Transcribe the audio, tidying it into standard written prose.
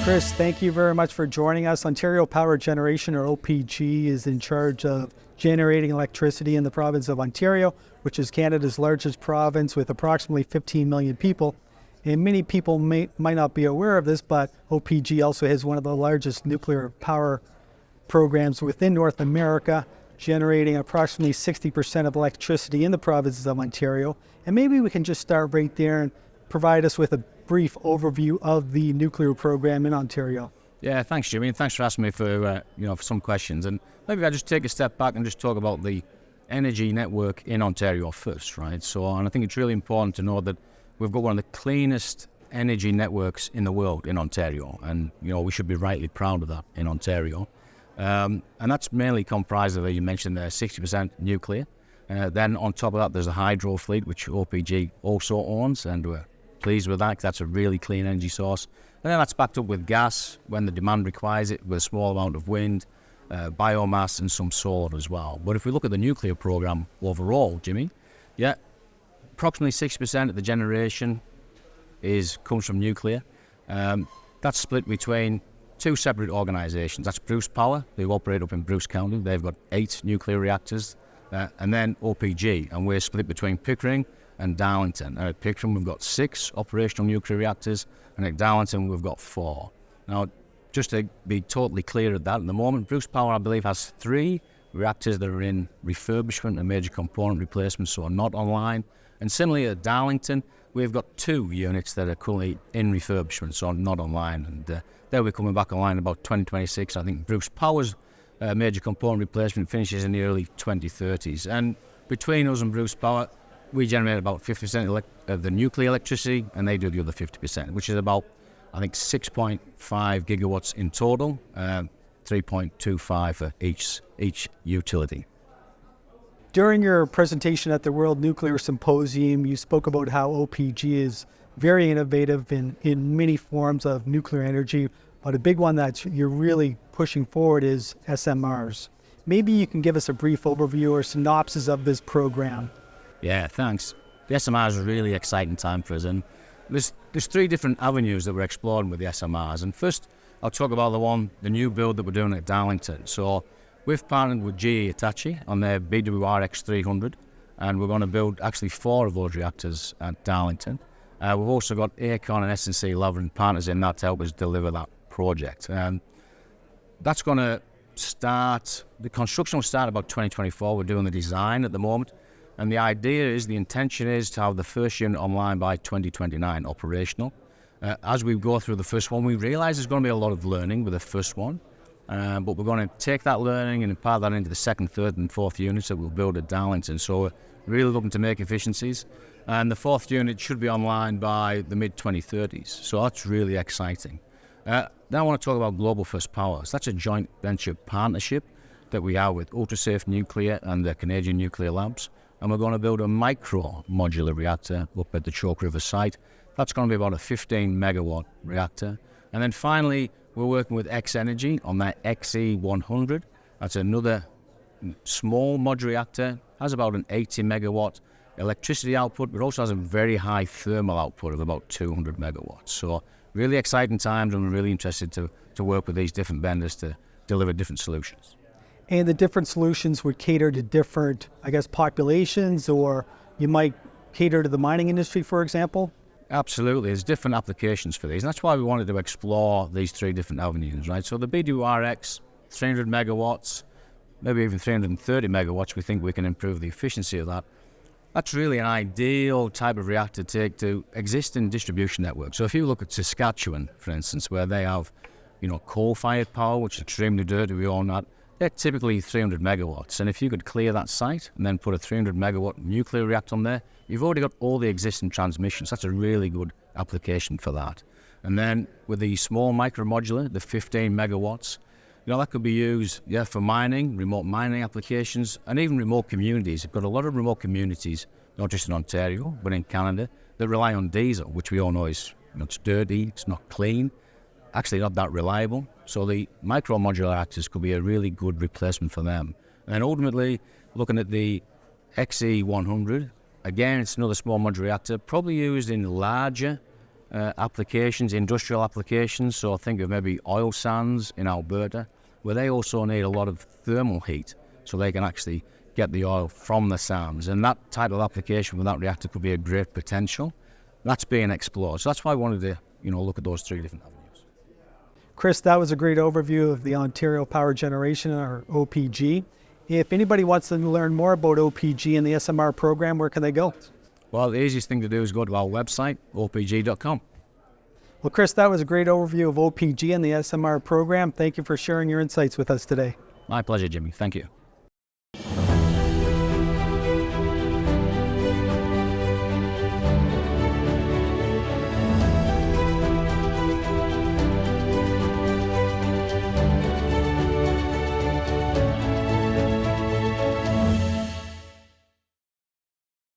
Chris, thank you very much for joining us. Ontario Power Generation, or OPG, is in charge of generating electricity in the province of Ontario, which is Canada's largest province with approximately 15 million people. And many people might not be aware of this, but OPG also has one of the largest nuclear power programs within North America, generating approximately 60% of electricity in the provinces of Ontario. And maybe we can just start right there and provide us with a brief overview of the nuclear program in Ontario. Yeah, thanks, Jimmy, and thanks for asking me for some questions. And maybe I just take a step back and just talk about the energy network in Ontario first, right? And I think it's really important to know that we've got one of the cleanest energy networks in the world in Ontario, and we should be rightly proud of that in Ontario. And that's mainly comprised of, as you mentioned there, 60% nuclear. Then on top of that, there's a hydro fleet, which OPG also owns, and we're pleased with that because that's a really clean energy source. And then that's backed up with gas when the demand requires it, with a small amount of wind, biomass, and some solar as well. But if we look at the nuclear program overall, Jimmy, approximately 60% of the generation comes from nuclear. That's split between two separate organisations. That's Bruce Power, who operate up in Bruce County. They've got 8 nuclear reactors. And then OPG, and we're split between Pickering and Darlington. At Pickering, we've got 6 operational nuclear reactors, and at Darlington, we've got 4. Now, just to be totally clear at the moment, Bruce Power, I believe, has 3 reactors that are in refurbishment and major component replacement, so are not online. And similarly at Darlington, we've got 2 units that are currently in refurbishment, so not online. And they'll be coming back online about 2026. I think Bruce Power's major component replacement finishes in the early 2030s. And between us and Bruce Power, we generate about 50% of the nuclear electricity, and they do the other 50%, which is about, I think, 6.5 gigawatts in total, 3.25 for each utility. During your presentation at the World Nuclear Symposium, you spoke about how OPG is very innovative in many forms of nuclear energy, but a big one that you're really pushing forward is SMRs. Maybe you can give us a brief overview or synopsis of this program. Yeah, thanks. The SMR is a really exciting time for us, and there's 3 different avenues that we're exploring with the SMRs. And first, I'll talk about the new build that we're doing at Darlington. So we've partnered with GE Hitachi on their BWRX 300, and we're going to build actually 4 of those reactors at Darlington. We've also got Aecon and S&C Laveran partners in that to help us deliver that project. That's going to start, the construction will start about 2024. We're doing the design at the moment. And the intention is to have the first unit online by 2029, operational. As we go through the first one, we realise there's going to be a lot of learning with the first one. But we're going to take that learning and impart that into the 2nd, 3rd and 4th units that we'll build at Darlington. So we're really looking to make efficiencies. And the 4th unit should be online by the mid-2030s. So that's really exciting. Now I want to talk about Global First Power. So that's a joint venture partnership that we have with Ultrasafe Nuclear and the Canadian Nuclear Labs. And we're going to build a micro-modular reactor up at the Chalk River site. That's going to be about a 15-megawatt reactor. And then finally, we're working with X Energy on that XE100. That's another small modular reactor, has about an 80-megawatt electricity output, but also has a very high thermal output of about 200 megawatts. So really exciting times, and we're really interested to work with these different vendors to deliver different solutions. And the different solutions would cater to different, populations, or you might cater to the mining industry, for example? Absolutely. There's different applications for these. And that's why we wanted to explore these 3 different avenues, right? So the BWRX, 300 megawatts, maybe even 330 megawatts, we think we can improve the efficiency of that. That's really an ideal type of reactor to take to existing distribution networks. So if you look at Saskatchewan, for instance, where they have, coal-fired power, which is extremely dirty, we all know that, they're typically 300 megawatts. And if you could clear that site and then put a 300 megawatt nuclear reactor on there, you've already got all the existing transmissions. That's a really good application for that. And then with the small micro-modular, the 15 megawatts, that could be used, for mining, remote mining applications, and even remote communities. We've got a lot of remote communities, not just in Ontario, but in Canada, that rely on diesel, which we all know is, it's dirty, it's not clean, actually not that reliable. So the micro-modular reactors could be a really good replacement for them. And ultimately, looking at the XE100, again, it's another small modular reactor, probably used in larger applications, industrial applications. So think of maybe oil sands in Alberta, where they also need a lot of thermal heat, so they can actually get the oil from the sands. And that type of application with that reactor could be a great potential. That's being explored. So that's why I wanted to, look at those three different avenues. Chris, that was a great overview of the Ontario Power Generation, or OPG. If anybody wants to learn more about OPG and the SMR program, where can they go? Well, the easiest thing to do is go to our website, opg.com. Well, Chris, that was a great overview of OPG and the SMR program. Thank you for sharing your insights with us today. My pleasure, Jimmy. Thank you.